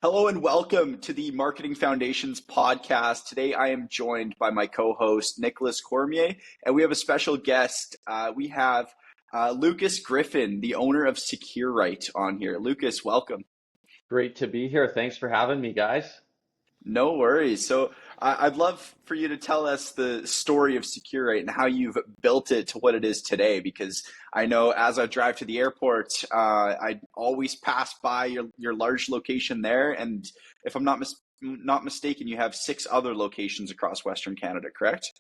Hello and welcome to the Marketing Foundations podcast. Today I am joined by my co-host Nicholas Cormier, and we have a special guest. We have Lucas Griffin, the owner of Secure-Rite, on here. Lucas, welcome. Great to be here. Thanks for having me, guys. No worries. So I'd love for you to tell us the story of Secure-Rite and how you've built it to what it is today. Because I know as I drive to the airport, I always pass by your large location there. And if I'm not mistaken, you have 6 other locations across Western Canada, correct?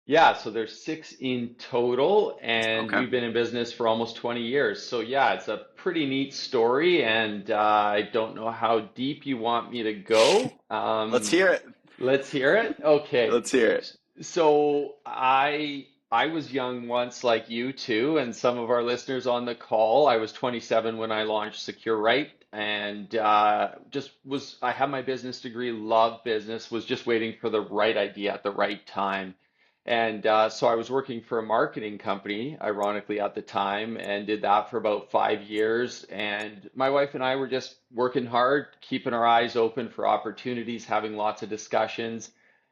Yeah, so there's six in total, and Okay. we've been in business for almost 20 years. So yeah, it's a pretty neat story, and I don't know how deep you want me to go. Let's hear it. Let's hear it. Okay. Let's hear it. So I was young once, like you too, and some of our listeners on the call. I was 27 when I launched Secure-Rite, and I had my business degree, loved business, was just waiting for the right idea at the right time. And so I was working for a marketing company, ironically at the time, and did that for about 5 years. And my wife and I were just working hard, keeping our eyes open for opportunities, having lots of discussions.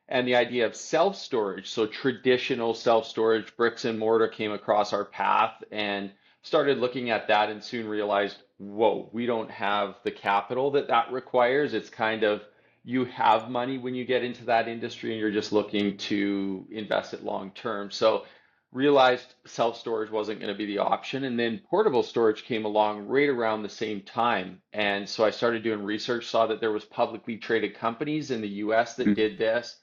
And the idea of self-storage, so traditional self-storage, bricks and mortar came across our path and started looking at that and soon realized, whoa, we don't have the capital that requires. It's kind of you have money when you get into that industry and you're just looking to invest it long term. So realized self-storage wasn't going to be the option. And then portable storage came along right around the same time. And so I started doing research, saw that there was publicly traded companies in the US that did this.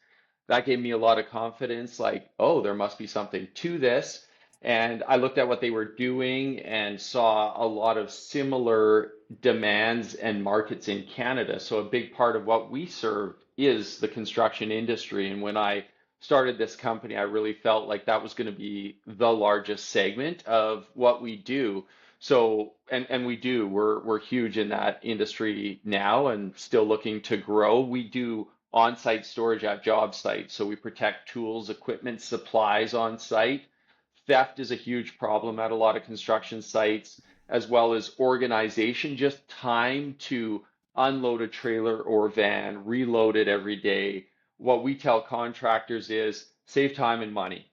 That gave me a lot of confidence, like, oh, there must be something to this. And I looked at what they were doing and saw a lot of similar demands and markets in Canada. So a big part of what we serve is the construction industry. And when I started this company, I really felt like that was going to be the largest segment of what we do. So, and we do, we're huge in that industry now and still looking to grow. We do on-site storage at job sites. So we protect tools, equipment, supplies on site. Theft is a huge problem at a lot of construction sites, as well as organization, just time to unload a trailer or van, reload it every day. What we tell contractors is save time and money.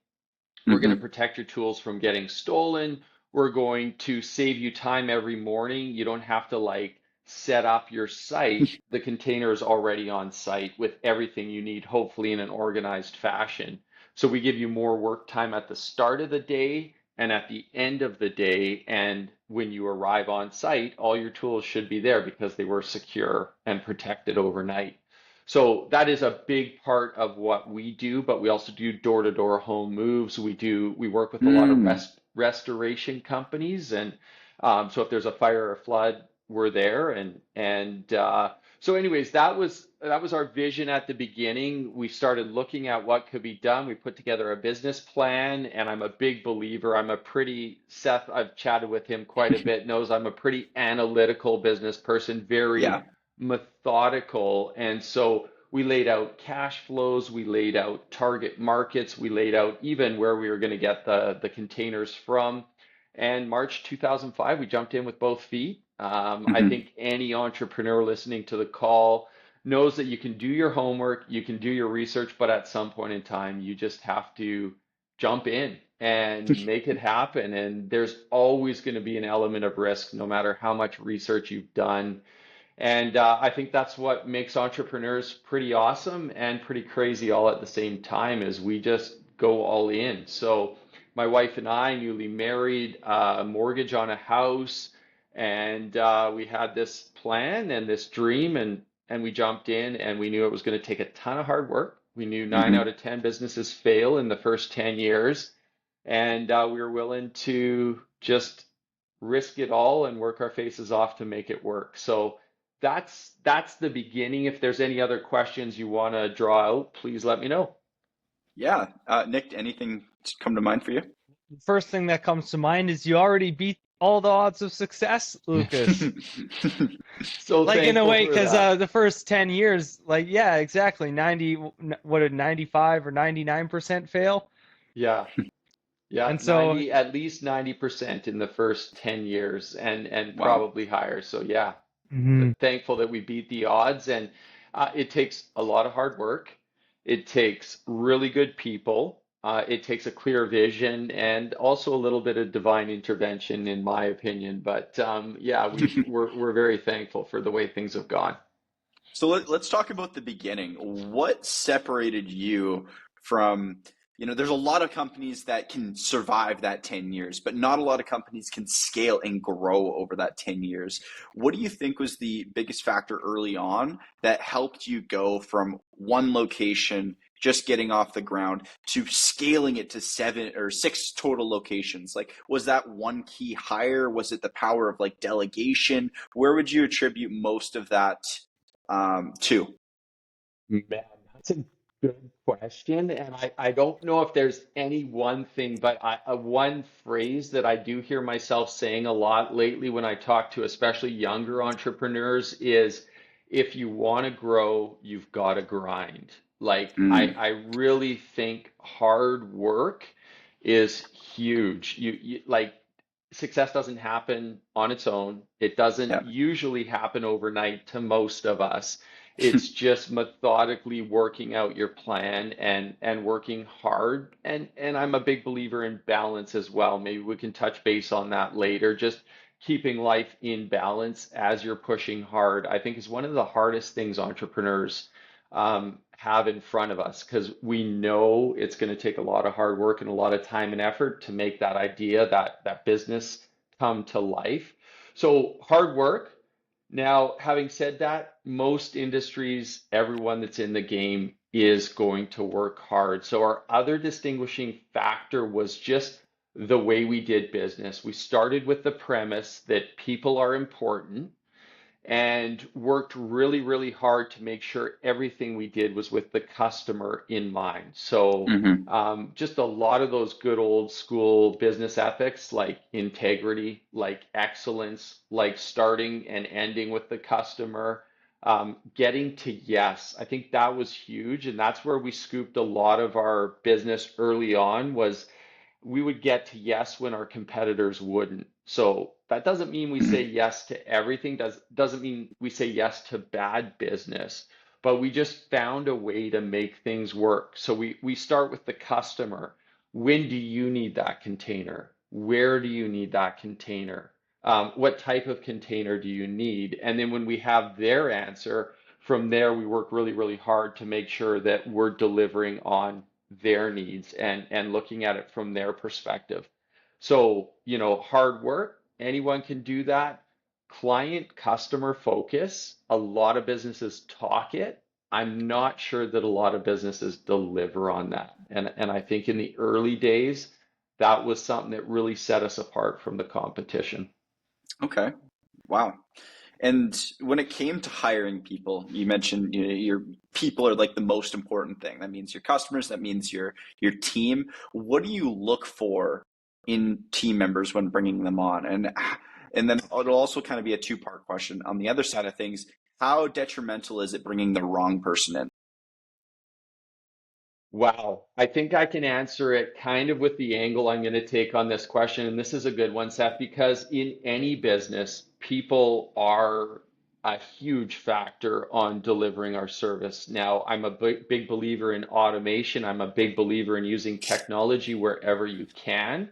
We're going to Hmm. protect your tools from getting stolen. We're going to save you time every morning. You don't have to like set up your site. The container is already on site with everything you need, hopefully in an organized fashion. So we give you more work time at the start of the day and at the end of the day. And when you arrive on site, all your tools should be there because they were secure and protected overnight. So that is a big part of what we do, but we also do door-to-door home moves. We work with a lot of Mm. restoration companies, and so if there's a fire or flood, we're there. So, anyways, that was our vision at the beginning. We started looking at what could be done. We put together a business plan, and I'm a big believer. Seth, I've chatted with him quite a bit, knows I'm a pretty analytical business person, very Yeah. methodical. And so we laid out cash flows, we laid out target markets, we laid out even where we were going to get the containers from. And March 2005, we jumped in with both feet. I Hmm. think any entrepreneur listening to the call knows that you can do your homework, you can do your research, but at some point in time, you just have to jump in and make it happen. And there's always going to be an element of risk, no matter how much research you've done. And I think that's what makes entrepreneurs pretty awesome and pretty crazy all at the same time is we just go all in. So my wife and I, newly married, a mortgage on a house, and we had this plan and this dream, and we jumped in, and we knew it was going to take a ton of hard work. We knew nine Hmm. out of 10 businesses fail in the first 10 years, and we were willing to just risk it all and work our faces off to make it work. So that's the beginning. If there's any other questions you want to draw out, please let me know. Yeah. Nick, anything come to mind for you? First thing that comes to mind is you already beat all the odds of success, Lucas. So Like in a thankful way, for because that. the first 10 years, like, yeah, exactly. 90, what did 95 or 99% fail? Yeah. Yeah, And so, 90, at least 90% in the first 10 years and Wow. probably higher. So yeah. Hmm. thankful that we beat the odds. And it takes a lot of hard work. It takes really good people. It takes a clear vision and also a little bit of divine intervention, in my opinion. But yeah, we're very thankful for the way things have gone. So let's talk about the beginning. What separated you from, there's a lot of companies that can survive that 10 years, but not a lot of companies can scale and grow over that 10 years. What do you think was the biggest factor early on that helped you go from one location, just getting off the ground, to scaling it to 7 or 6 total locations? Like, was that one key hire? Was it the power of like delegation? Where would you attribute most of that two? Man, that's a good question. And I don't know if there's any one thing, but one phrase that I do hear myself saying a lot lately when I talk to especially younger entrepreneurs is if you want to grow, you've got to grind. Like, Mm, I really think hard work is huge. You like success doesn't happen on its own. It doesn't yeah. usually happen overnight to most of us. It's just methodically working out your plan and working hard. And I'm a big believer in balance as well. Maybe we can touch base on that later. Just keeping life in balance as you're pushing hard, I think is one of the hardest things entrepreneurs have in front of us because we know it's going to take a lot of hard work and a lot of time and effort to make that idea, that business come to life. So hard work. Now, having said that, most industries, everyone that's in the game is going to work hard. So our other distinguishing factor was just the way we did business. We started with the premise that people are important and worked really, really hard to make sure everything we did was with the customer in mind. So, Hmm. just a lot of those good old school business ethics like integrity, like excellence, like starting and ending with the customer, getting to yes. I think that was huge. And that's where we scooped a lot of our business early on was we would get to yes when our competitors wouldn't. So that doesn't mean we say Hmm. yes to everything, doesn't mean we say yes to bad business, but we just found a way to make things work. So we start with the customer. When do you need that container? Where do you need that container? What type of container do you need? And then when we have their answer, from there we work really, really hard to make sure that we're delivering on their needs and looking at it from their perspective. So, hard work, anyone can do that. Client customer focus, a lot of businesses talk it. I'm not sure that a lot of businesses deliver on that. And I think in the early days, that was something that really set us apart from the competition. Okay. Wow. And when it came to hiring people, you mentioned your people are like the most important thing. That means your customers, that means your team. What do you look for in team members when bringing them on? And then it'll also kind of be a two-part question. On the other side of things, how detrimental is it bringing the wrong person in? Wow. I think I can answer it kind of with the angle I'm going to take on this question. And this is a good one, Seth, because in any business, people are a huge factor on delivering our service. Now, I'm a big believer in automation. I'm a big believer in using technology wherever you can,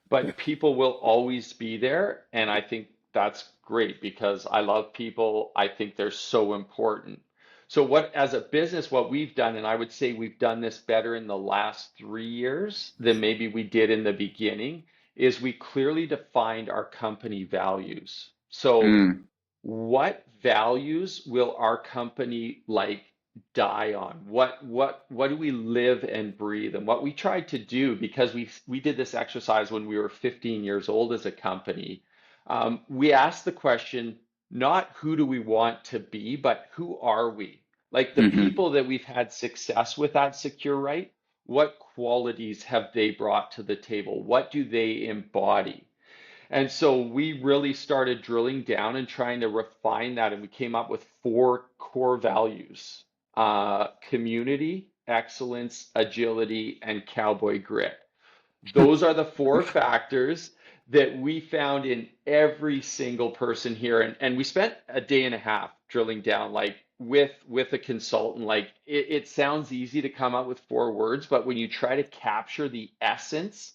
but people will always be there. And I think that's great because I love people. I think they're so important. So as a business, what we've done, and I would say we've done this better in the last 3 years than maybe we did in the beginning, is we clearly defined our company values. So Mm, what values will our company like die on? What do we live and breathe? And what we tried to do, because we did this exercise when we were 15 years old as a company, we asked the question, not who do we want to be, but who are we? Like the hmm. people that we've had success with at Secure-Rite, what qualities have they brought to the table? What do they embody? And so we really started drilling down and trying to refine that. And we came up with four core values: community, excellence, agility, and cowboy grit. Those are the four factors that we found in every single person here. And we spent a day and a half drilling down, like with a consultant. Like it sounds easy to come up with 4 words, but when you try to capture the essence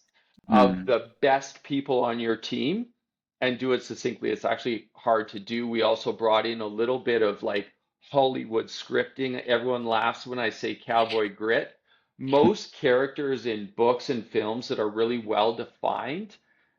of Mm, the best people on your team and do it succinctly, it's actually hard to do. We also brought in a little bit of like Hollywood scripting. Everyone laughs when I say cowboy grit. Most characters in books and films that are really well defined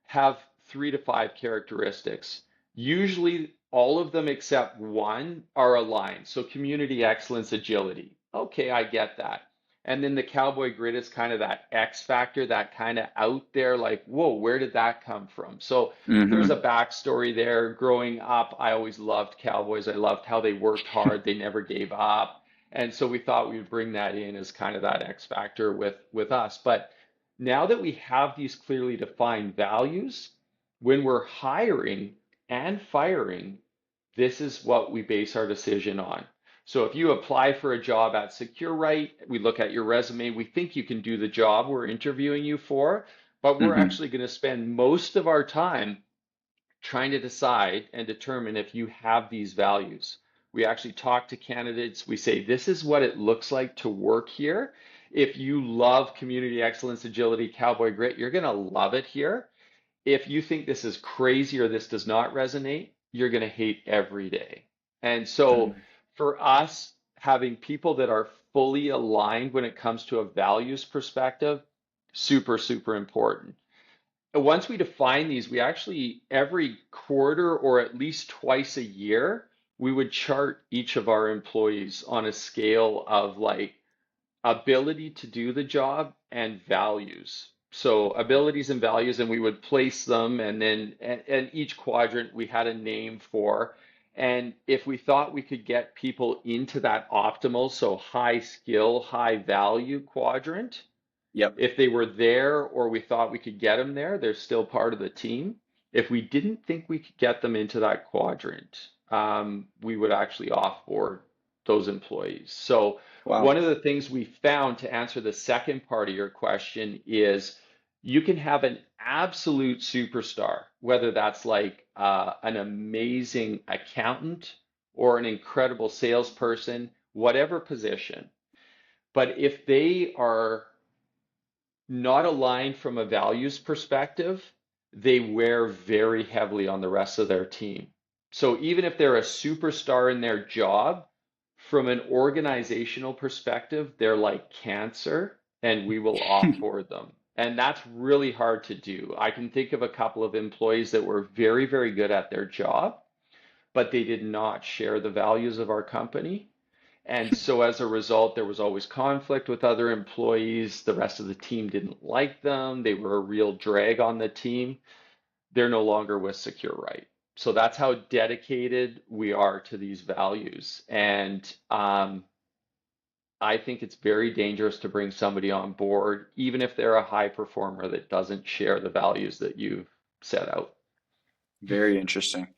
have 3 to 5 characteristics. Usually, all of them except one are aligned. So, community excellence, agility. Okay, I get that. And then the cowboy grit is kind of that X factor, that kind of out there, like, whoa, where did that come from? So, there's a hmm backstory there. Growing up, I always loved cowboys. I loved how they worked hard, they never gave up. And so we thought we would bring that in as kind of that X factor with us. But now that we have these clearly defined values, when we're hiring and firing, this is what we base our decision on. So if you apply for a job at Secure-Rite, we look at your resume, we think you can do the job we're interviewing you for, but we're hmm actually going to spend most of our time trying to decide and determine if you have these values. We actually talk to candidates. We say, this is what it looks like to work here. If you love community excellence, agility, cowboy grit, you're going to love it here. If you think this is crazy or this does not resonate, you're going to hate every day. And so for us, having people that are fully aligned when it comes to a values perspective, super, super important. Once we define these, we actually, every quarter or at least twice a year, we would chart each of our employees on a scale of like ability to do the job and values. So abilities and values, and we would place them, and then and each quadrant we had a name for. And if we thought we could get people into that optimal, so high skill, high value quadrant, Yep. if they were there or we thought we could get them there, they're still part of the team. If we didn't think we could get them into that quadrant, we would actually offboard those employees. So Wow. one of the things we found to answer the second part of your question is you can have an absolute superstar, whether that's like an amazing accountant or an incredible salesperson, whatever position. But if they are not aligned from a values perspective, they wear very heavily on the rest of their team. So even if they're a superstar in their job, from an organizational perspective, they're like cancer and we will offboard them. And that's really hard to do. I can think of a couple of employees that were very, very good at their job, but they did not share the values of our company. And so as a result, there was always conflict with other employees. The rest of the team didn't like them. They were a real drag on the team. They're no longer with Secure-Rite. So that's how dedicated we are to these values. And I think it's very dangerous to bring somebody on board, even if they're a high performer that doesn't share the values that you've set out. Very interesting.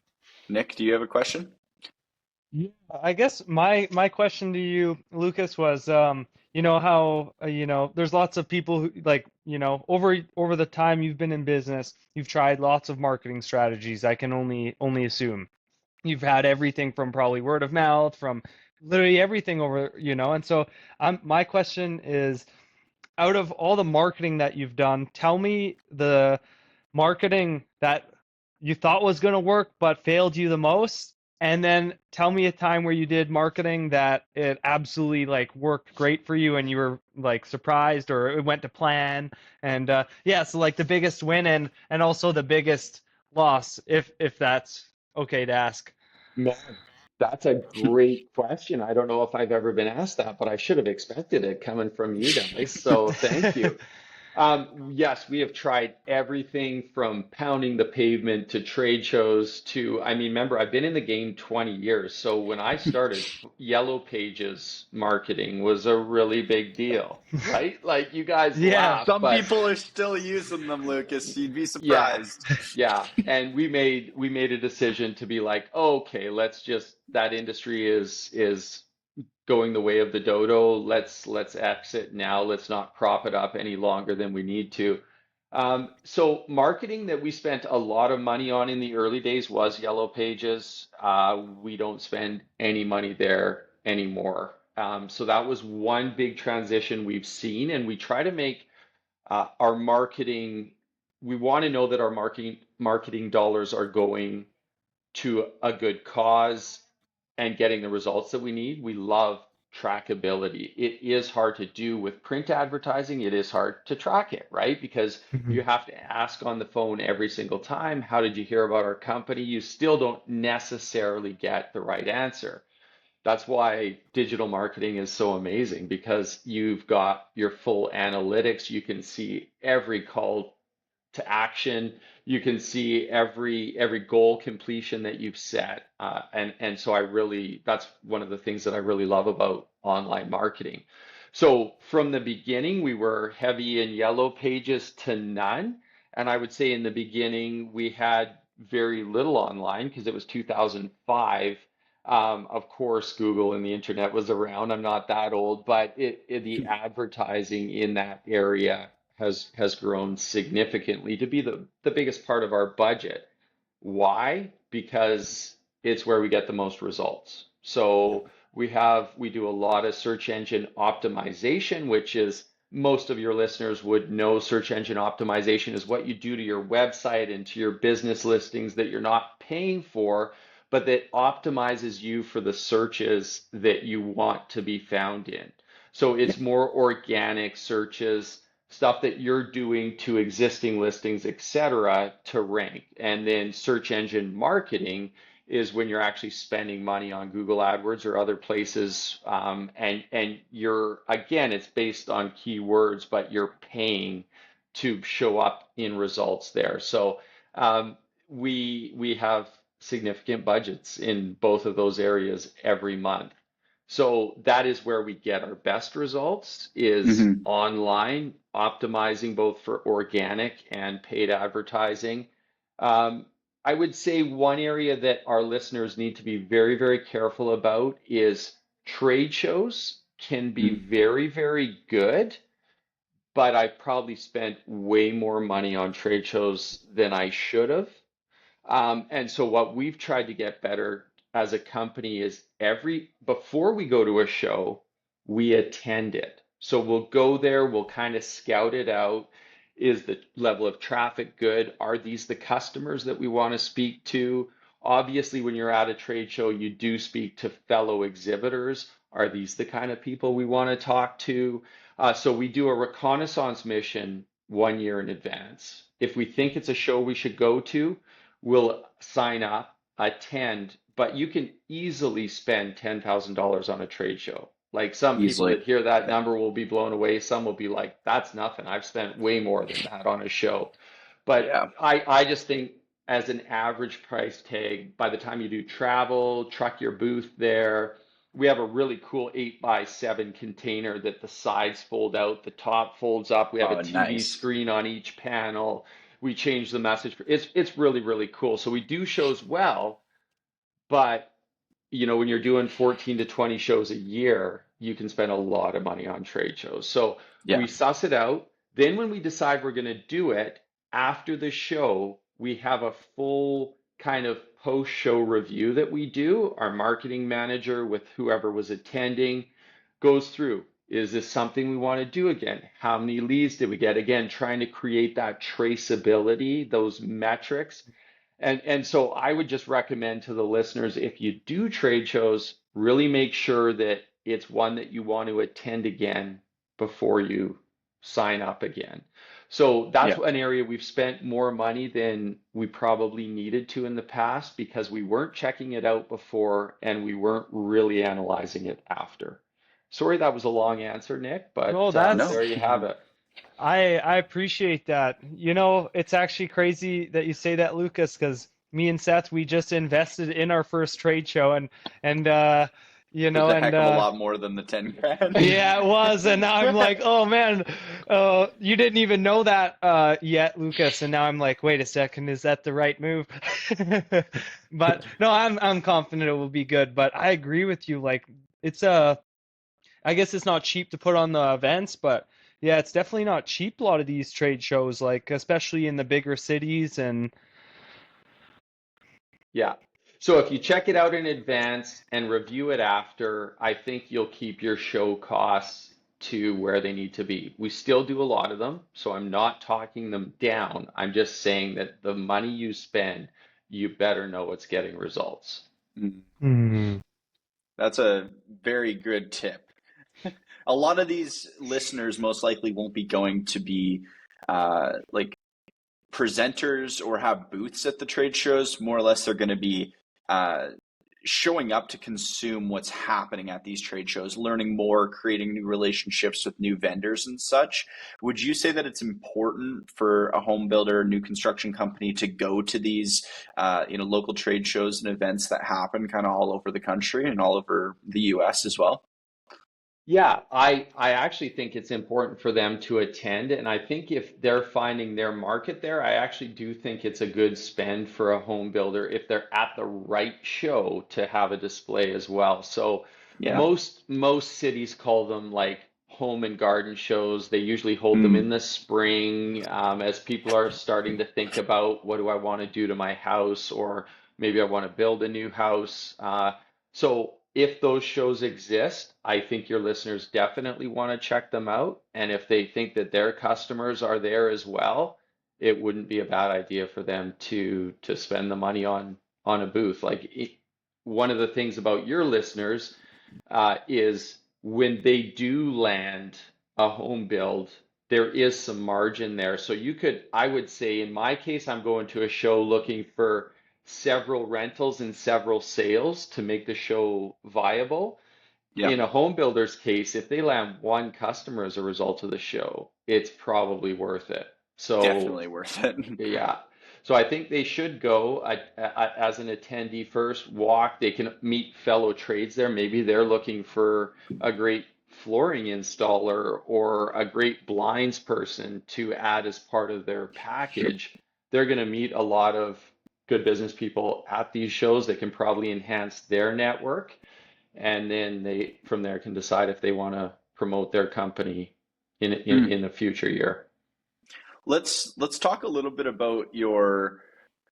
Nick, do you have a question? Yeah, I guess my question to you, Lucas, was how there's lots of people who like, over the time you've been in business, you've tried lots of marketing strategies. I can only assume. You've had everything from probably word of mouth, from literally everything and so my question is, out of all the marketing that you've done, tell me the marketing that you thought was going to work but failed you the most. And then tell me a time where you did marketing that it absolutely like worked great for you and you were like surprised or it went to plan. And yeah, so like the biggest win and also the biggest loss, if that's okay to ask. Man, that's a great question. I don't know if I've ever been asked that, but I should have expected it coming from you guys. So thank you. Yes, we have tried everything from pounding the pavement to trade shows to, I mean, remember, I've been in the game 20 years. So when I started, Yellow Pages marketing was a really big deal, right? Like you guys Yeah. laugh, Some but people are still using them, Lucas. You'd be yeah, surprised. yeah. And we made a decision to be like, okay, let's just that industry is going the way of the dodo. Let's exit now. Let's not prop it up any longer than we need to. So marketing that we spent a lot of money on in the early days was Yellow Pages. We don't spend any money there anymore. So that was one big transition we've seen, and we try to make our marketing. We want to know that our marketing dollars are going to a good cause and getting the results that we need. We love trackability. It is hard to do with print advertising. It is hard to track it, right? Because Hmm. you have to ask on the phone every single time, how did you hear about our company? You still don't necessarily get the right answer. That's why digital marketing is so amazing because you've got your full analytics. You can see every call to action. You can see every goal completion that you've set, and so I really that's one of the things that I really love about online marketing. So from the beginning, we were heavy in Yellow Pages to none, and I would say in the beginning we had very little online because it was 2005. Of course, Google and the internet was around. I'm not that old, but the advertising in that area has grown significantly to be the biggest part of our budget. Why? Because it's where we get the most results. So we do a lot of search engine optimization, which is most of your listeners would know search engine optimization is what you do to your website and to your business listings that you're not paying for, but that optimizes you for the searches that you want to be found in. So Yeah. it's more organic searches, stuff that you're doing to existing listings, etc., to rank. And then search engine marketing is when you're actually spending money on Google AdWords or other places, and you're again, it's based on keywords, but you're paying to show up in results there. So we have significant budgets in both of those areas every month. So that is where we get our best results is Hmm. online, optimizing both for organic and paid advertising. Um, I would say one area that our listeners need to be very, very careful about is trade shows can be very, very good, but I probably spent way more money on trade shows than I should have. And so what we've tried to get better as a company is before we go to a show, we attend it. So we'll go there, we'll kind of scout it out. Is the level of traffic good? Are these the customers that we want to speak to? Obviously, when you're at a trade show, you do speak to fellow exhibitors. Are these the kind of people we want to talk to? So we do a reconnaissance mission 1 year in advance. If we think it's a show we should go to, will sign up, attend, but you can easily spend $10,000 on a trade show. Like some people Easily. that hear that number will be blown away. Some will be like, that's nothing. I've spent way more than that on a show. But Yeah. I just think as an average price tag, by the time you do travel, truck your booth there, we have a really cool 8x7 container that the sides fold out, the top folds up. We have a Oh, TV nice. screen on each panel. We change the message. It's really, really cool. So we do shows well, but when you're doing 14 to 20 shows a year, you can spend a lot of money on trade shows. So Yeah. we suss it out. Then when we decide we're going to do it, after the show, we have a full kind of post-show review that we do. Our marketing manager with whoever was attending goes through. Is this something we want to do again? How many leads did we get? Again, trying to create that traceability, those metrics. And so I would just recommend to the listeners, if you do trade shows, really make sure that it's one that you want to attend again before you sign up again. So that's Yeah. an area we've spent more money than we probably needed to in the past because we weren't checking it out before and we weren't really analyzing it after. Sorry, that was a long answer, Nick, No, but that's No. there you have it. I appreciate that. It's actually crazy that you say that, Lucas, because me and Seth, we just invested in our first trade show, and It was a heck of a lot more than the 10 grand. yeah, it was, and now I'm like, oh man, you didn't even know that yet, Lucas, and now I'm like, wait a second, is that the right move? But no, I'm confident it will be good. But I agree with you, like it's I guess it's not cheap to put on the events, but Yeah, it's definitely not cheap, a lot of these trade shows, like especially in the bigger cities and Yeah. So if you check it out in advance and review it after, I think you'll keep your show costs to where they need to be. We still do a lot of them, so I'm not talking them down. I'm just saying that the money you spend, you better know it's getting results. Mm. Hmm. That's a very good tip. A lot of these listeners most likely won't be going to be like presenters or have booths at the trade shows. More or less, they're going to be uh, showing up to consume what's happening at these trade shows, learning more, creating new relationships with new vendors and such. Would you say that it's important for a home builder, new construction company to go to these, local trade shows and events that happen kind of all over the country and all over the U.S. as well? Yeah, I actually think it's important for them to attend, and I think if they're finding their market there, I actually do think it's a good spend for a home builder if they're at the right show to have a display as well. So Yeah. most cities call them like home and garden shows. They usually hold them in Mm. the spring, as people are starting to think about what do I want to do to my house, or maybe I want to build a new house. So if those shows exist, I think your listeners definitely want to check them out. And if they think that their customers are there as well, it wouldn't be a bad idea for them to spend the money on a booth. One of the things about your listeners is when they do land a home build, there is some margin there. So I would say in my case, I'm going to a show looking for several rentals and several sales to make the show viable. Yeah. In a home builder's case, if they land one customer as a result of the show, it's probably worth it. So Definitely worth it. yeah. So I think they should go as an attendee first, walk. They can meet fellow trades there. Maybe they're looking for a great flooring installer or a great blinds person to add as part of their package. They're going to meet a lot of good business people at these shows. They can probably enhance their network, and then they from there can decide if they want to promote their company Mm. in a future year. Let's talk a little bit about your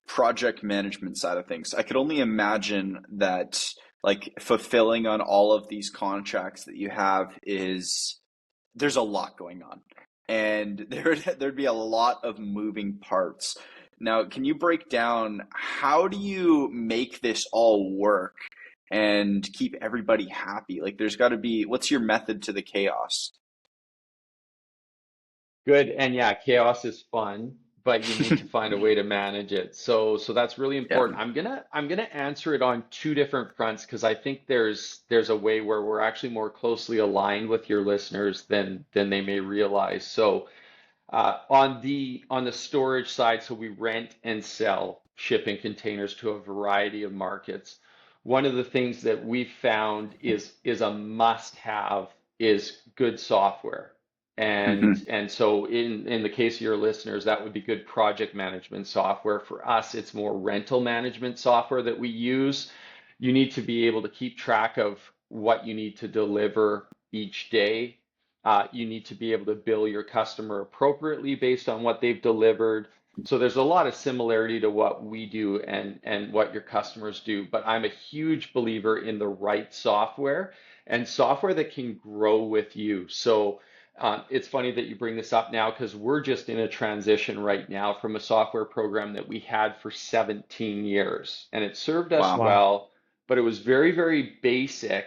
project management side of things. I could only imagine that like fulfilling on all of these contracts that you have is there's a lot going on. And there'd be a lot of moving parts. Now, can you break down how do you make this all work and keep everybody happy? Like there's got to be what's your method to the chaos? Good. And yeah, chaos is fun, but you need to find a way to manage it. So that's really Yeah. important. I'm gonna answer it on two different fronts because I think there's a way where we're actually more closely aligned with your listeners than they may realize. So on the storage side, so we rent and sell shipping containers to a variety of markets. One of the things that we found is a must-have is good software. And Hmm. and so in the case of your listeners, that would be good project management software. For us, it's more rental management software that we use. You need to be able to keep track of what you need to deliver each day. You need to be able to bill your customer appropriately based on what they've delivered. So there's a lot of similarity to what we do and what your customers do. But I'm a huge believer in the right software and software that can grow with you. So it's funny that you bring this up now because we're just in a transition right now from a software program that we had for 17 years, and it served us Wow. wow. well, but it was very, very basic.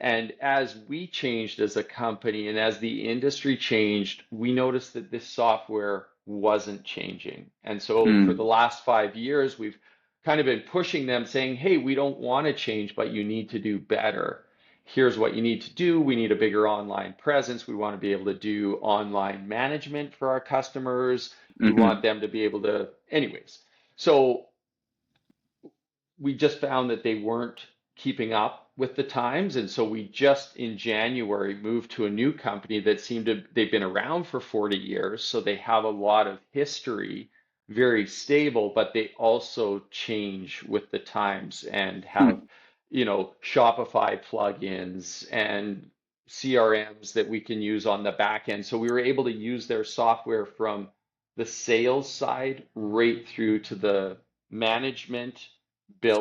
And as we changed as a company and as the industry changed, we noticed that this software wasn't changing. And so for the Mm. last 5 years, we've kind of been pushing them saying, hey, we don't want to change, but you need to do better. Here's what you need to do. We need a bigger online presence. We want to be able to do online management for our customers. We want Hmm. them to be able to, anyways. So we just found that they weren't keeping up with the times. And so we just in January moved to a new company that they've been around for 40 years. So they have a lot of history, very stable, but they also change with the times and have, Hmm. Shopify plugins and CRMs that we can use on the back end. So we were able to use their software from the sales side right through to the management,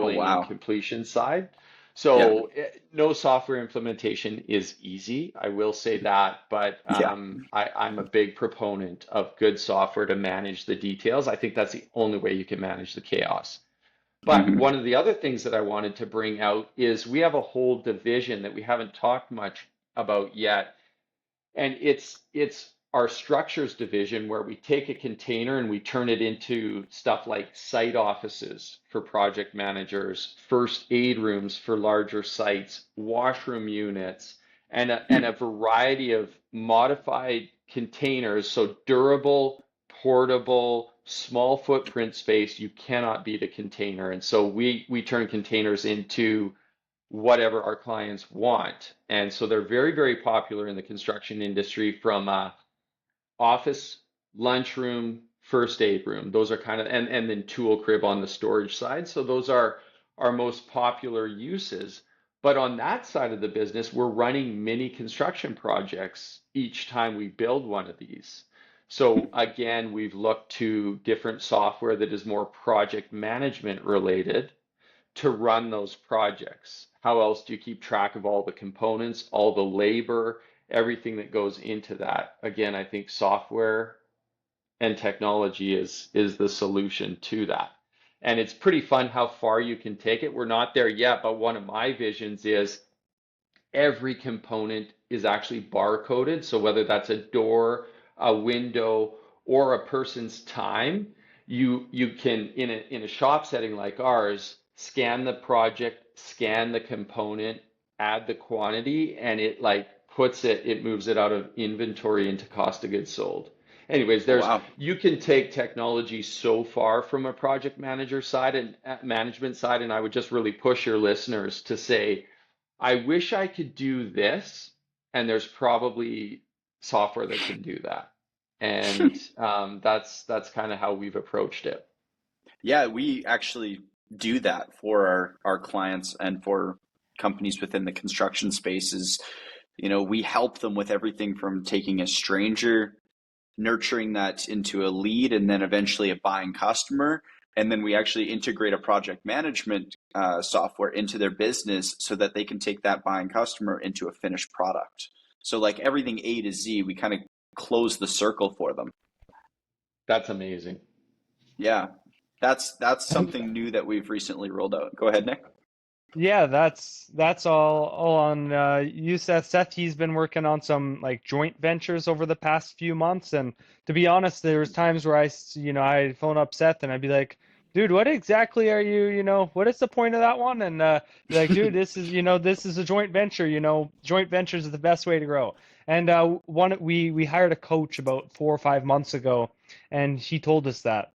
Oh, billing, and wow. completion side. Yeah. So no software implementation is easy, I will say that, but Yeah. I'm a big proponent of good software to manage the details. I think that's the only way you can manage the chaos. But Hmm. one of the other things that I wanted to bring out is we have a whole division that we haven't talked much about yet, and it's our structures division where we take a container and we turn it into stuff like site offices for project managers, first aid rooms for larger sites, washroom units, and a variety of modified containers. So durable, portable, small footprint space, you cannot beat a container. And so we turn containers into whatever our clients want. And so they're very, very popular in the construction industry from office, lunchroom, first aid room. Those are kind of, and then tool crib on the storage side. So those are our most popular uses. But on that side of the business, we're running mini construction projects each time we build one of these. So again, we've looked to different software that is more project management related to run those projects. How else do you keep track of all the components, all the labor, everything that goes into that? Again, I think software and technology is the solution to that. And it's pretty fun how far you can take it. We're not there yet, but one of my visions is every component is actually barcoded. So whether that's a door, a window, or a person's time, you can in a shop setting like ours, scan the project, scan the component, add the quantity, and it like it moves it out of inventory into cost of goods sold. Anyways, Oh, there's wow. you can take technology so far from a project manager side and management side, and I would just really push your listeners to say, I wish I could do this, and there's probably software that can do that. And that's kind of how we've approached it. Yeah, we actually do that for our clients and for companies within the construction spaces. We help them with everything from taking a stranger, nurturing that into a lead, and then eventually a buying customer. And then we actually integrate a project management software into their business so that they can take that buying customer into a finished product. So, like everything A to Z, we kind of close the circle for them. That's amazing. Yeah, that's And something new that we've recently rolled out. Go ahead, Nick. yeah, that's all on you, Seth. Seth, he's been working on some like joint ventures over the past few months, and to be honest, there was times where I'd phone up Seth and I'd be like, "Dude, what exactly are you, what is the point of that one?" And be like, "Dude, this is a joint venture. Joint ventures is the best way to grow." And one we hired a coach about 4 or 5 months ago, and he told us that.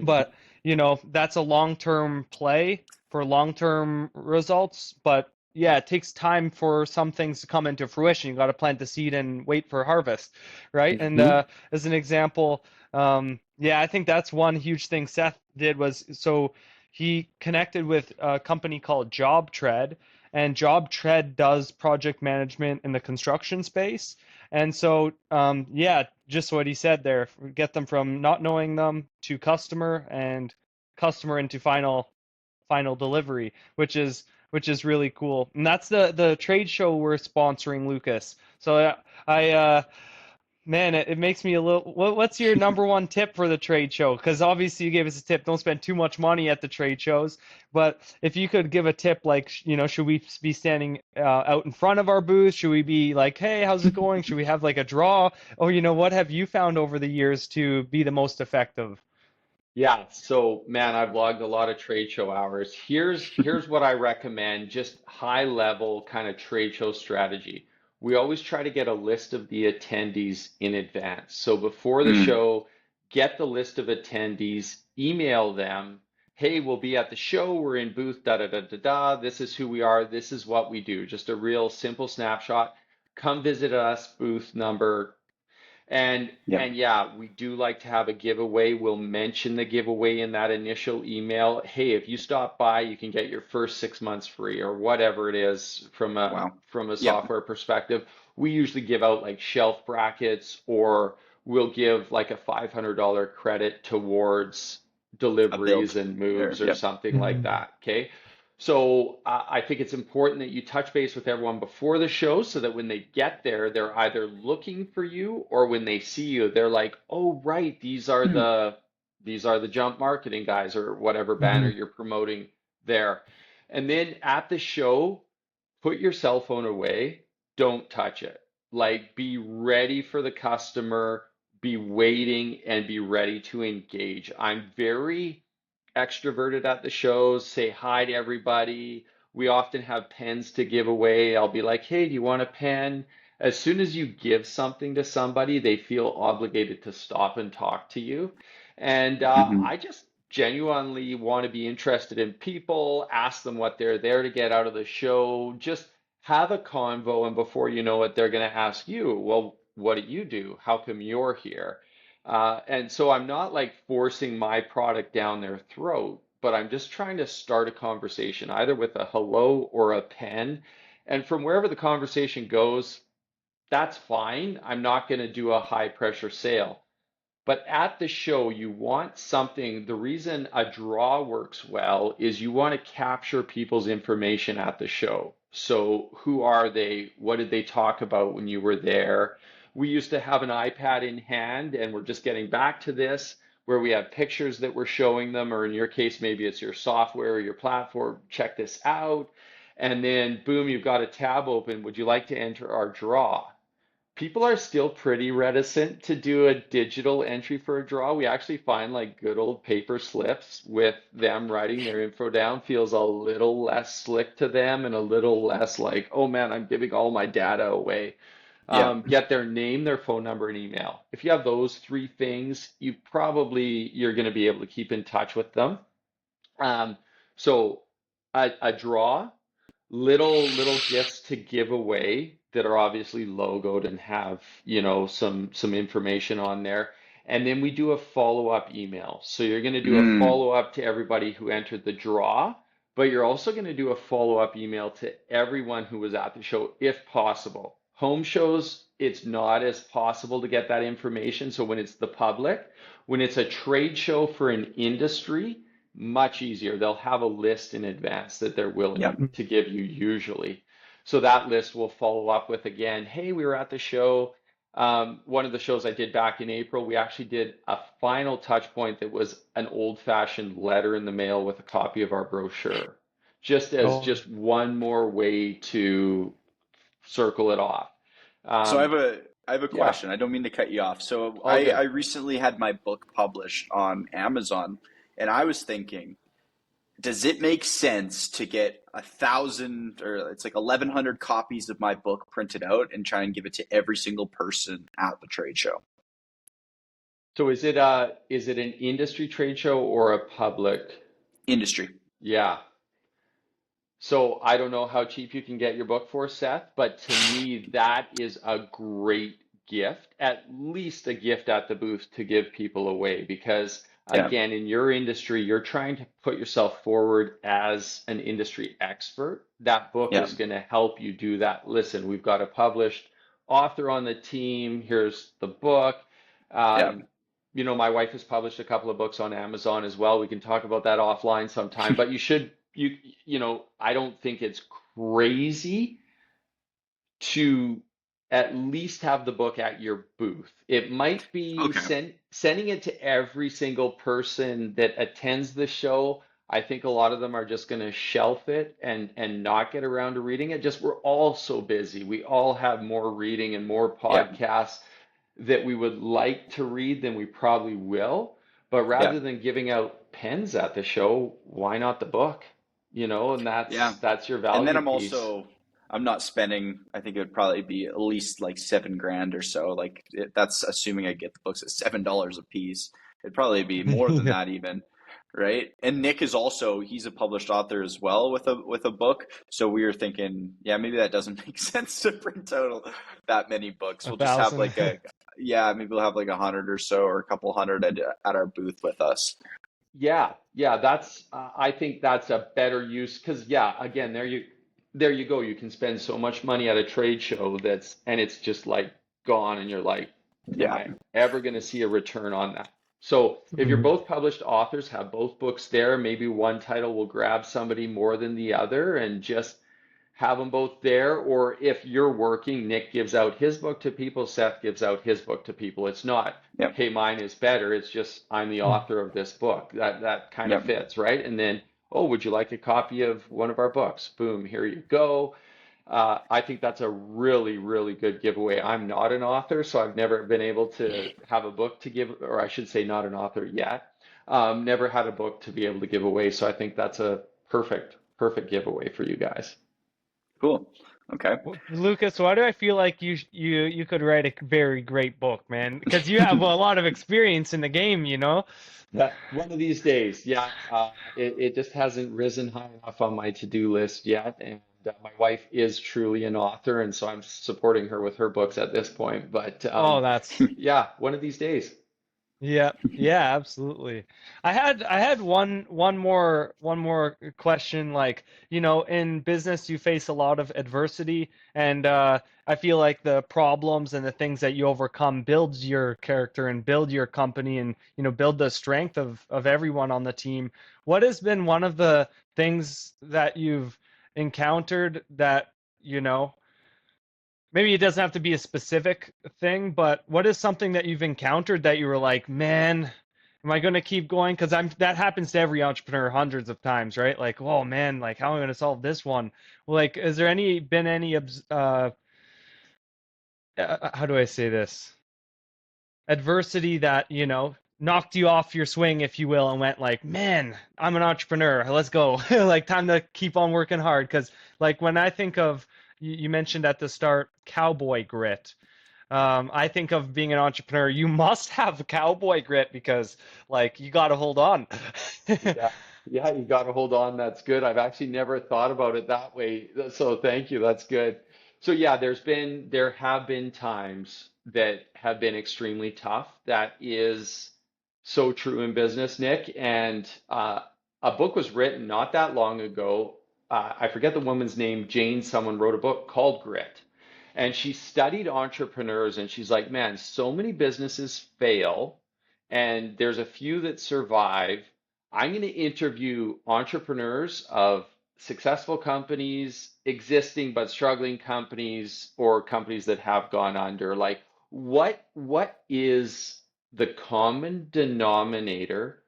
But, that's a long-term play for long-term results. But yeah, it takes time for some things to come into fruition. You got to plant the seed and wait for harvest, right? And Hmm. as an example, yeah, I think that's one huge thing Seth did was so he connected with a company called JobTread, and JobTread does project management in the construction space. And so, yeah, just what he said there, get them from not knowing them to customer and customer into final delivery, which is really cool. And that's the trade show we're sponsoring, Lucas. So I man, it makes me a little. What's your number one tip for the trade show? Because obviously you gave us a tip. Don't spend too much money at the trade shows. But if you could give a tip, like, should we be standing out in front of our booth? Should we be like, hey, how's it going? Should we have like a draw? Or, what have you found over the years to be the most effective? Yeah, so man, I've logged a lot of trade show hours. Here's what I recommend, just high level kind of trade show strategy. We always try to get a list of the attendees in advance. So before the Mm, show, get the list of attendees, email them, hey, we'll be at the show, we're in booth da da da da da. This is who we are, this is what we do. Just a real simple snapshot. Come visit us, booth number, Yep. And yeah, we do like to have a giveaway. We'll mention the giveaway in that initial email. Hey, if you stop by, you can get your first 6 months free or whatever it is Wow. from a Yep. software perspective. We usually give out like shelf brackets, or we'll give like a $500 credit towards A deliveries build. and Or moves or yep. something like Mhm. that. Okay. So I think it's important that you touch base with everyone before the show so that when they get there, they're either looking for you, or when they see you, they're like, "Oh, right, these are the jump marketing guys," or whatever banner Mhm. you're promoting there. And then at the show, put your cell phone away. Don't touch it. Like, be ready for the customer, be waiting, and be ready to engage. I'm very extroverted at the shows, say hi to everybody. We often have pens to give away. I'll be like, hey, do you want a pen? As soon as you give something to somebody, they feel obligated to stop and talk to you. And Hmm. I just genuinely want to be interested in people, ask them what they're there to get out of the show, just have a convo. And before you know it, they're going to ask you, well, what do you do? How come you're here? And so I'm not like forcing my product down their throat, but I'm just trying to start a conversation either with a hello or a pen. And from wherever the conversation goes, that's fine. I'm not going to do a high pressure sale. But at the show, you want something. The reason a draw works well is you want to capture people's information at the show. So, who are they? What did they talk about when you were there? We used to have an iPad in hand, and we're just getting back to this where we have pictures that we're showing them, or in your case, maybe it's your software or your platform. Check this out. And then, boom, you've got a tab open. Would you like to enter our draw? People are still pretty reticent to do a digital entry for a draw. We actually find like good old paper slips with them writing their info down feels a little less slick to them and a little less like, oh man, I'm giving all my data away. Yep. Get their name, their phone number, and email. If you have those three things, you're going to be able to keep in touch with them. Um, so a draw, little gifts to give away that are obviously logoed and have, some information on there. And then we do a follow-up email. So you're going to do a Mm. follow-up to everybody who entered the draw, but you're also going to do a follow-up email to everyone who was at the show if possible. Home shows, it's not as possible to get that information. So when it's the public, when it's a trade show for an industry, much easier. They'll have a list in advance that they're Yep. willing to give you usually. So that list will follow up with again, hey, we were at the show. One of the shows I did back in April, we actually did a final touch point that was an old-fashioned letter in the mail with a copy of our brochure, just as Oh, just one more way to circle it off. So Um, I have a yeah, question. I don't mean to cut you off. So all I good. recently had my book published on Amazon, and I was thinking, does it make sense to get 1,000 or it's like 1,100 copies of my book printed out and try and give it to every single person at the trade show? So is it an industry trade show or a public? Industry. Yeah. So I don't know how cheap you can get your book for, Seth, but to me, that is a great gift, at least a gift at the booth to give people away. Because Yeah. again, in your industry, you're trying to put yourself forward as an industry expert. That book Yeah. is going to help you do that. Listen, we've got a published author on the team. Here's the book. Yeah. Um, my wife has published a couple of books on Amazon as well. We can talk about that offline sometime, but I don't think it's crazy to at least have the book at your booth. It might be Okay. sending it to every single person that attends the show. I think a lot of them are just going to shelf it and not get around to reading it. Just we're all so busy. We all have more reading and more Yeah. podcasts that we would like to read than we probably will. But Yeah. rather than giving out pens at the show, why not the book? And Yeah. that's your And then value piece. I'm not spending, I think it would probably be at least like 7 grand or so. Like that's assuming I get the books at $7 a piece. It'd probably be more than yeah, that even, right? And Nick is also, he's a published author as well with a book. So we were thinking, yeah, maybe that doesn't make sense to print out that many books. a We'll just have thousand. like a, yeah, maybe we'll have like 100 or so, or a couple hundred at our booth with us. Yeah, yeah, that's I think that's a better use because yeah, again, there you go. You can spend so much money at a trade show that's and it's just like gone and you're like, am Yeah. I ever going to see a return on that? So if you're Mhm. both published authors, have both books there, maybe one title will grab somebody more than the other and just have them both there. Or if you're working, Nick gives out his book to people, Seth gives out his book to people. It's not, Yep. hey, mine is better. It's just I'm the author of this book. That kind of Yep. fits, right? And then, oh, would you like a copy of one of our books? Boom, here you go. I think that's a really, really good giveaway. I'm not an author, so I've never been able to have a book to give, or I should say, not an author yet. Never had a book to be able to give away, so I think that's a perfect giveaway for you guys. Cool. Okay. Lucas, why do I feel like you could write a very great book, man? Because you have a lot of experience in the game, you know? That one of these days, yeah. It just hasn't risen high enough on my to-do list yet. And my wife is truly an author, and so I'm supporting her with her books at this point. But Oh, that's yeah, one of these days. yeah, yeah, absolutely. I had one more question. Like, in business you face a lot of adversity, and I feel like the problems and the things that you overcome builds your character and build your company and build the strength of everyone on the team. What has been one of the things that you've encountered that, you know, maybe it doesn't have to be a specific thing, but what is something that you've encountered that you were like, man, am I going to keep going? Because that happens to every entrepreneur hundreds of times, right? Like, oh man, like how am I going to solve this one? Like, is there any how do I say this? Adversity that, knocked you off your swing, if you will, and went like, man, I'm an entrepreneur. Let's go. Like, time to keep on working hard. Because, like, when I think of, you mentioned at the start, cowboy grit. I think of being an entrepreneur, you must have cowboy grit because, like, you got to hold on. Yeah, yeah, you got to hold on. That's good. I've actually never thought about it that way. So thank you. That's good. So yeah, there have been times that have been extremely tough. That is so true in business, Nick. And a book was written not that long ago. I forget the woman's name, Jane, someone wrote a book called Grit. And she studied entrepreneurs and she's like, man, so many businesses fail and there's a few that survive. I'm going to interview entrepreneurs of successful companies, existing but struggling companies, or companies that have gone under. Like, what is the common denominator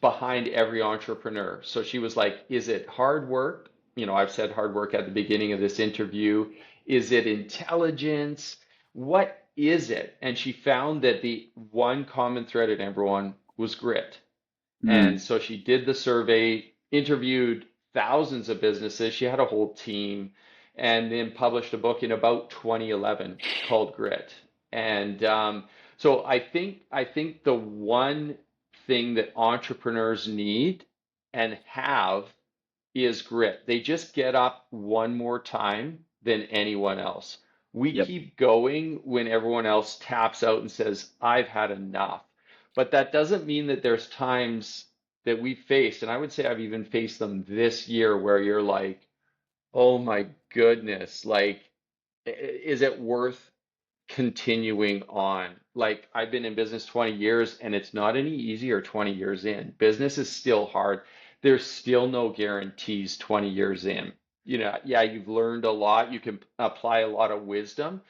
behind every entrepreneur? So she was like, is it hard work? I've said hard work at the beginning of this interview. Is it intelligence? What is it? And she found that the one common thread in everyone was grit. And Mm. so she did the survey, interviewed thousands of businesses. She had a whole team, and then published a book in about 2011 called Grit. And so I think the one thing that entrepreneurs need and have is grit. They just get up one more time than anyone else. We Yep. keep going when everyone else taps out and says, I've had enough. But that doesn't mean that there's times that we faced, and I would say I've even faced them this year where you're like, oh my goodness, like, is it worth continuing on? Like, I've been in business 20 years and it's not any easier 20 years in. Business is still hard. There's still no guarantees 20 years in. Yeah, you've learned a lot. You can apply a lot of wisdom,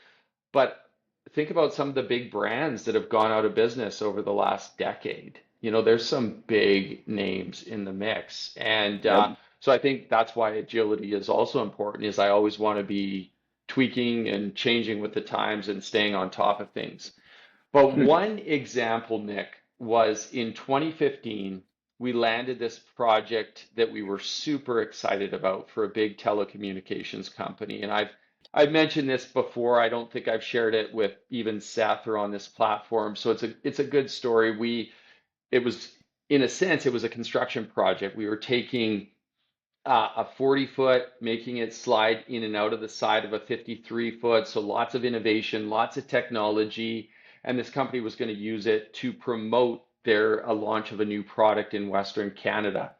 but think about some of the big brands that have gone out of business over the last decade. There's some big names in the mix. And Yep. so I think that's why agility is also important, is I always want to be tweaking and changing with the times and staying on top of things. But one example, Nick, was in 2015, we landed this project that we were super excited about for a big telecommunications company. And I've mentioned this before. I don't think I've shared it with even Seth or on this platform. So it's a good story. It was, in a sense, it was a construction project. We were taking a 40-foot, making it slide in and out of the side of a 53-foot. So lots of innovation, lots of technology. and this company was going to use it to promote their a launch of a new product in Western Canada.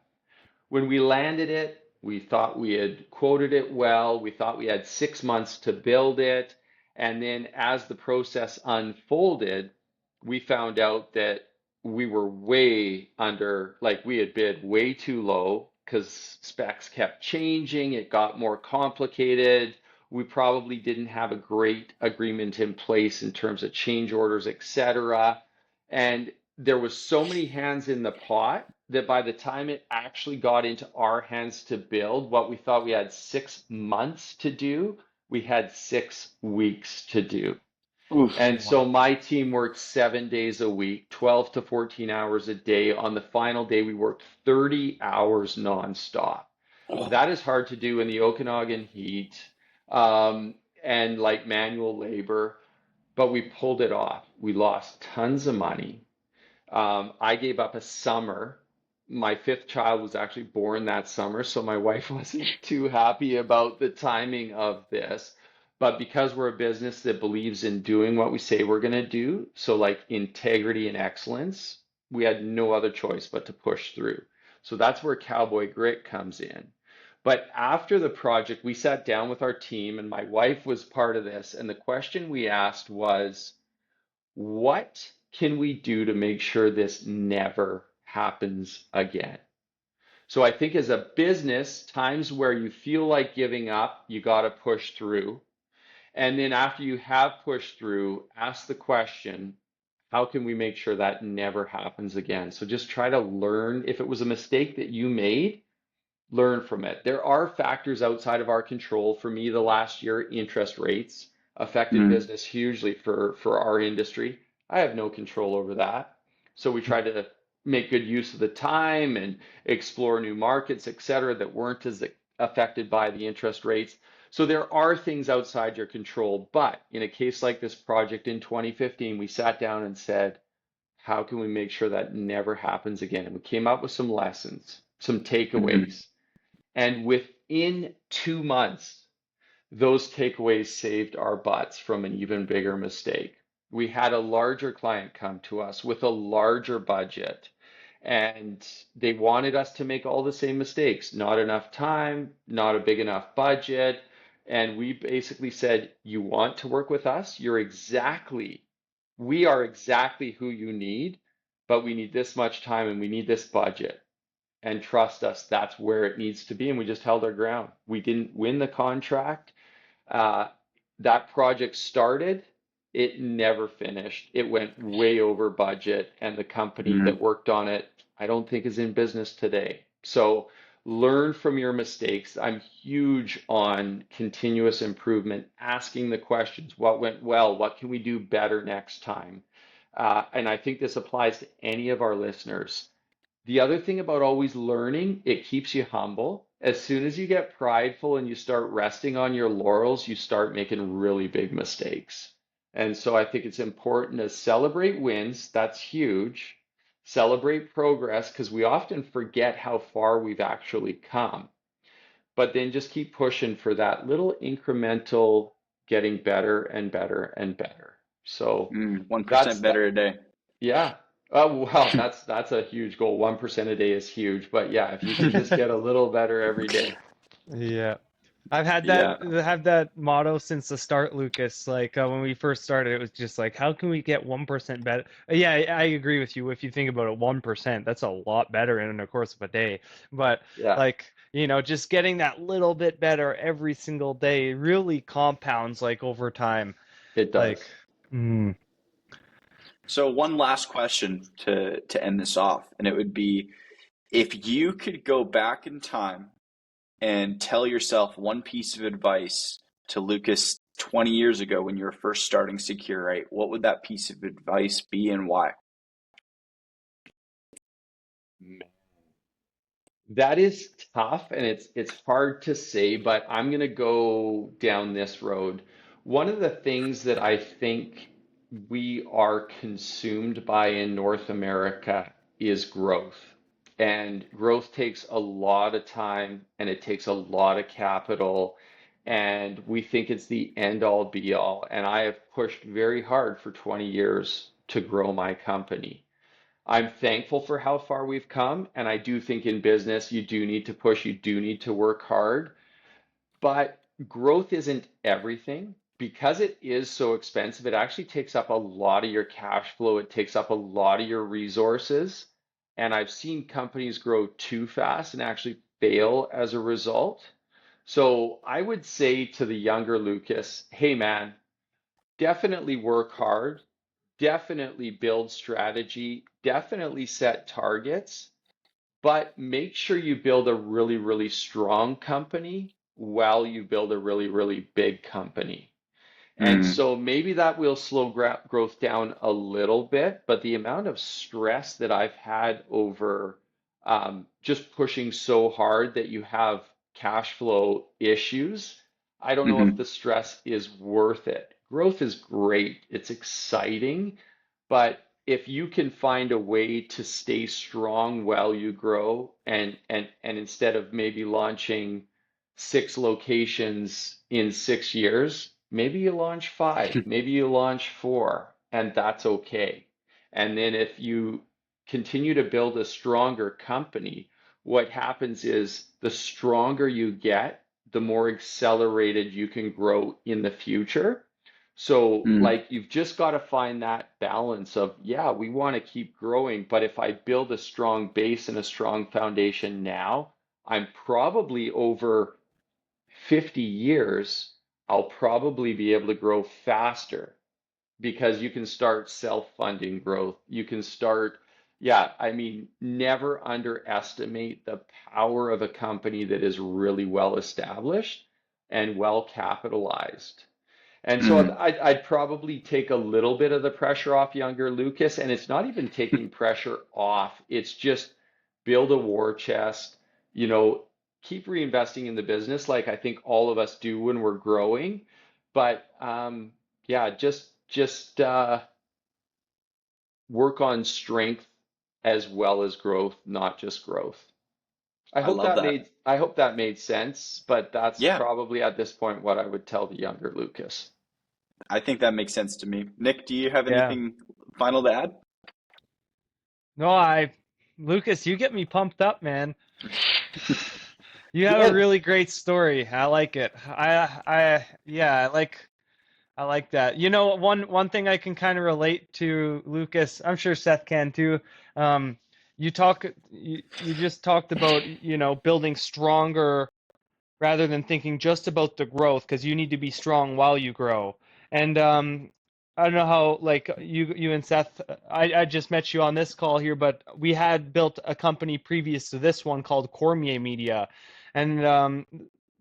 When we landed it, we thought we had quoted it well. We thought we had 6 months to build it. And then as the process unfolded, we found out that we were way under, like we had bid way too low because specs kept changing. It got more complicated. We probably didn't have a great agreement in place in terms of change orders, etc. And there was so many hands in the pot that by the time it actually got into our hands to build, what we thought we had 6 months to do, we had 6 weeks to do. Oof. And Oh my. so my team worked 7 days a week, 12 to 14 hours a day. On the final day, we worked 30 hours nonstop. Oh. That is hard to do in the Okanagan heat, um, and like manual labor, but we pulled it off. We lost tons of money. I gave up a summer. My fifth child was actually born that summer, so my wife wasn't too happy about the timing of this. But because we're a business that believes in doing what we say we're going to do, so like integrity and excellence, we had no other choice but to push through. So that's where Cowboy Grit comes in. But after the project, we sat down with our team, and my wife was part of this. And the question we asked was, what can we do to make sure this never happens again? So I think as a business, times where you feel like giving up, you got to push through. And then after you have pushed through, ask the question, how can we make sure that never happens again? So just try to learn. If it was a mistake that you made, learn from it. There are factors outside of our control. For me, the last year, interest rates affected Mm. business hugely for our industry. I have no control over that. So we try to make good use of the time and explore new markets, et cetera, that weren't as affected by the interest rates. So there are things outside your control. But in a case like this project in 2015, we sat down and said, how can we make sure that never happens again? And we came up with some lessons, some Mhm. takeaways. And within 2 months, those takeaways saved our butts from an even bigger mistake. We had a larger client come to us with a larger budget, and they wanted us to make all the same mistakes. Not enough time, not a big enough budget. And we basically said, you want to work with us? We are exactly who you need, but we need this much time and we need this budget, and trust us, that's where it needs to be. And we just held our ground. We didn't win the contract. Uh, that project started, it never finished. It went way over budget, and the company that Mhm. worked on it, I don't think is in business today. So learn from your mistakes. I'm huge on continuous improvement, asking the questions, what went well? What can we do better next time? And I think this applies to any of our listeners. The other thing about always learning, it keeps you humble. As soon as you get prideful and you start resting on your laurels, you start making really big mistakes. And so I think it's important to celebrate wins. That's huge. Celebrate progress because we often forget how far we've actually come. But then just keep pushing for that little incremental getting better and better and better. So Mm. 1% that's that. better a day. Yeah. Oh, wow, that's a huge goal. 1% a day is huge. But yeah, if you can just get a little better every day. Yeah. I've had that Yeah. have that motto since the start, Lucas. Like when we first started, it was just like, how can we get 1% better? Yeah, I agree with you. If you think about it, 1%, that's a lot better in the course of a day. But Yeah, like, just getting that little bit better every single day really compounds like over time. it Like, does. mm, So one last question to end this off, and it would be if you could go back in time and tell yourself one piece of advice to Lucas 20 years ago when you were first starting Secure-Rite, what would that piece of advice be and why? That is tough and it's hard to say, but I'm going to go down this road. One of the things that I think we are consumed by in North America is growth. And growth takes a lot of time and it takes a lot of capital. and we think it's the end all be all. And I have pushed very hard for 20 years to grow my company. I'm thankful for how far we've come, and I do think in business you do need to push, you do need to work hard, but growth isn't everything. Because it is so expensive, it actually takes up a lot of your cash flow, it takes up a lot of your resources. And I've seen companies grow too fast and actually fail as a result. So I would say to the younger Lucas, hey man, definitely work hard, definitely build strategy, definitely set targets, but make sure you build a really, really strong company while you build a really, really big company. And Mm, so maybe that will slow growth down a little bit, but the amount of stress that I've had over just pushing so hard that you have cash flow issues, I don't know if hmm the stress is worth it. Growth is great, it's exciting, but if you can find a way to stay strong while you grow and instead of maybe launching 6 locations in 6 years, maybe you launch five, maybe you launch four, and that's okay. And then if you continue to build a stronger company, what happens is the stronger you get, the more accelerated you can grow in the future. So, mm, like, you've just got to find that balance of, yeah, we want to keep growing, but if I build a strong base and a strong foundation now, I'm probably over 50 years, I'll probably be able to grow faster because you can start self-funding growth. You can start, yeah, I mean, never underestimate the power of a company that is really well established and well capitalized. And so mm. I'd probably take a little bit of the pressure off younger Lucas, and it's not even taking pressure off. It's just build a war chest, you know, keep reinvesting in the business like I think all of us do when we're growing. But yeah, just work on strength as well as growth, not just growth. I love that. I hope that made sense, but that's Yeah, probably at this point what I would tell the younger Lucas. I think that makes sense to me. Nick, do you have Yeah. anything final to add? No, Lucas, you get me pumped up, man. You have a Good. really great story. I like it. Yeah, I like that. You know, one thing I can kind of relate to, Lucas, I'm sure Seth can too. Um, you just talked about, building stronger rather than thinking just about the growth because you need to be strong while you grow. And I don't know how like you and Seth, I just met you on this call here, but we had built a company previous to this one called Cormier Media, and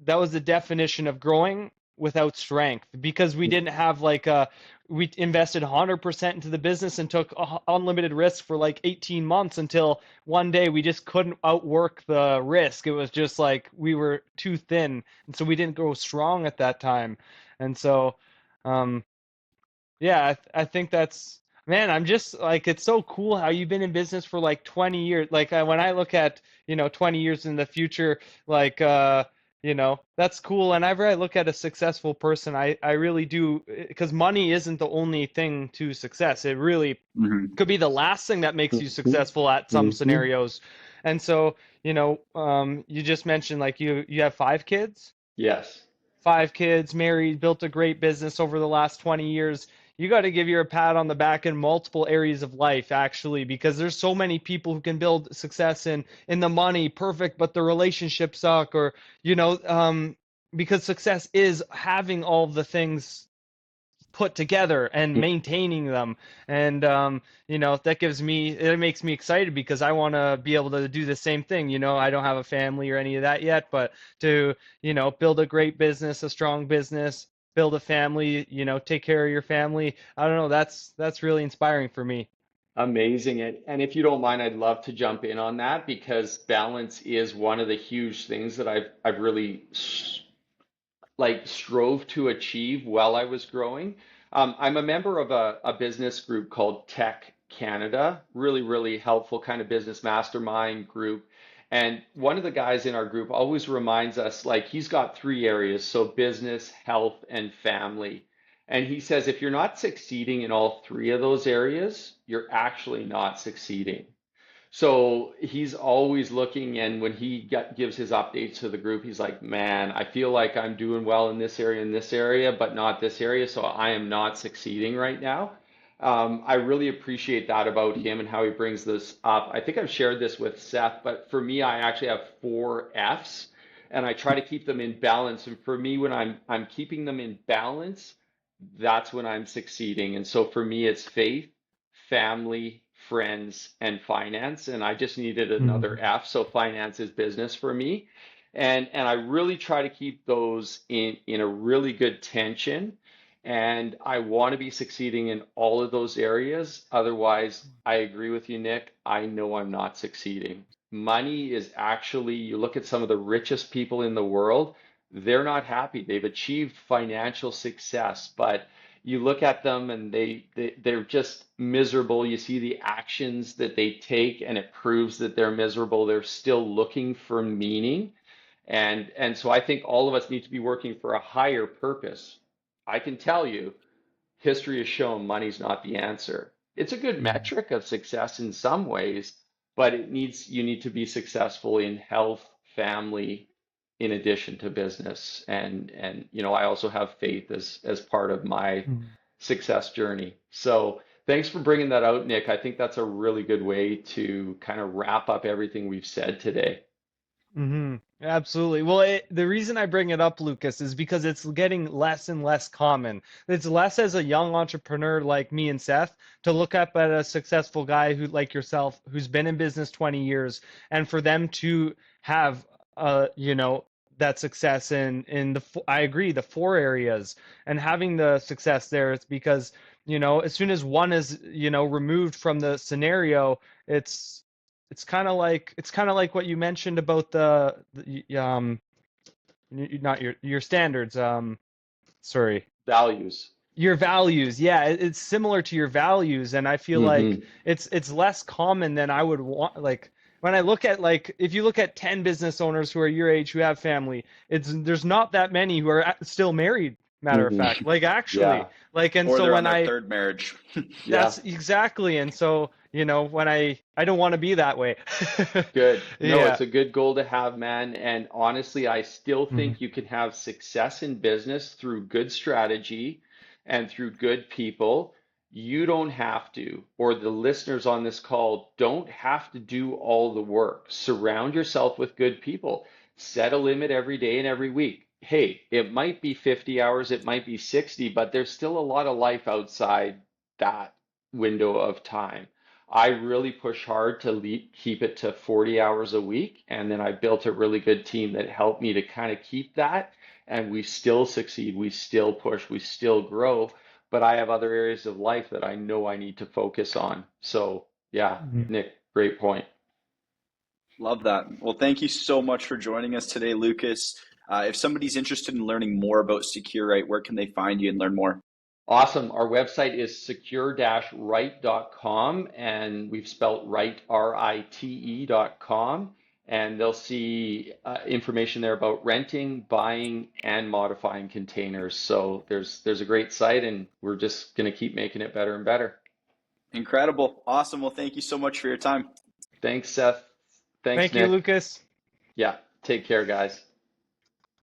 that was the definition of growing without strength because we didn't have like a we invested 100% into the business and took unlimited risk for like 18 months until one day we just couldn't outwork the risk. It was just like we were too thin, and so we didn't grow strong at that time. And so, um, yeah, I think that's man. I'm just like it's so cool how you've been in business for like 20 years. Like when I look at 20 years in the future, like that's cool. And whenever I look at a successful person, I really do because money isn't the only thing to success. It really Hmm could be the last thing that makes you successful at some scenarios. And so, you just mentioned like you have 5 kids, Yes. 5 kids, married, built a great business over the last 20 years. You got to give your a pat on the back in multiple areas of life, actually, because there's so many people who can build success in the money, perfect, but the relationships suck, or because success is having all the things put together and maintaining them. And that it makes me excited because I want to be able to do the same thing. I don't have a family or any of that yet, but to build a great business, a strong business, build a family, take care of your family. I don't know, that's really inspiring for me. Amazing. And if you don't mind, I'd love to jump in on that because balance is one of the huge things that I've really like strove to achieve while I was growing. I'm a member of a business group called Tech Canada, really, really helpful kind of business mastermind group. And one of the guys in our group always reminds us, like, he's got three areas, so business, health, and family. And he says if you're not succeeding in all three of those areas, you're actually not succeeding. So he's always looking, and when gives his updates to the group, he's like, "Man, I feel like I'm doing well in this area, but not this area, so I am not succeeding right now." I really appreciate that about him and how he brings this up. I think I've shared this with Seth, but for me, I actually have four F's, and I try to keep them in balance. And for me, when I'm keeping them in balance, that's when I'm succeeding. And so for me, it's faith, family, friends, and finance. And I just needed another Mm. F. So finance is business for me. And I really try to keep those in a really good tension. And I want to be succeeding in all of those areas. Otherwise, I agree with you, Nick. I know I'm not succeeding. Money is actually, you look at some of the richest people in the world, they're not happy. They've achieved financial success, but you look at them and they're just miserable. You see the actions that they take, and it proves that they're miserable. They're still looking for meaning. And so I think all of us need to be working for a higher purpose. I can tell you, history has shown money's not the answer. It's a good Mm. metric of success in some ways, but you need to be successful in health, family, in addition to business. And I also have faith as part of my Mm. success journey. So thanks for bringing that out, Nick. I think that's a really good way to kind of wrap up everything we've said today. Hmm. Absolutely. Well, the reason I bring it up, Lucas, is because it's getting less and less common. It's less as a young entrepreneur like me and Seth to look up at a successful guy who, like yourself, who's been in business 20 years, and for them to have, that success in I agree, the four areas, and having the success there. It's because, as soon as one is, removed from the scenario, it's it's kind of like what you mentioned about not your standards, sorry, Values. your values. Yeah, it's similar to your values, and I feel like Hmm. it's less common than I would want. Like when I look at, like, if you look at 10 business owners who are your age who have family, there's not that many who are still married, matter of Hmm. fact, like, actually, Yeah. like. And Or so they're on when their I third marriage. Yeah. that's exactly. And so, when I don't want to be that way. Good. No, Yeah. it's a good goal to have, man. And honestly, I still Mhm. think you can have success in business through good strategy and through good people. You don't have to, or the listeners on this call don't have to do all the work. Surround yourself with good people. Set a limit every day and every week. Hey, it might be 50 hours, it might be 60, but there's still a lot of life outside that window of time. I really push hard to keep it to 40 hours a week. And then I built a really good team that helped me to kind of keep that. And we still succeed. We still push. We still grow. But I have other areas of life that I know I need to focus on. So, yeah, Mhm. Nick, great point. Love that. Well, thank you so much for joining us today, Lucas. If somebody's interested in learning more about Secure-Rite, where can they find you and learn more? Awesome. Our website is secure-rite.com, and we've spelled right, RITE.com. And they'll see information there about renting, buying, and modifying containers. So there's a great site, and we're just going to keep making it better and better. Incredible. Awesome. Well, thank you so much for your time. Thanks, Seth. Thanks, Thank you, Nick. Lucas. Yeah, take care, guys.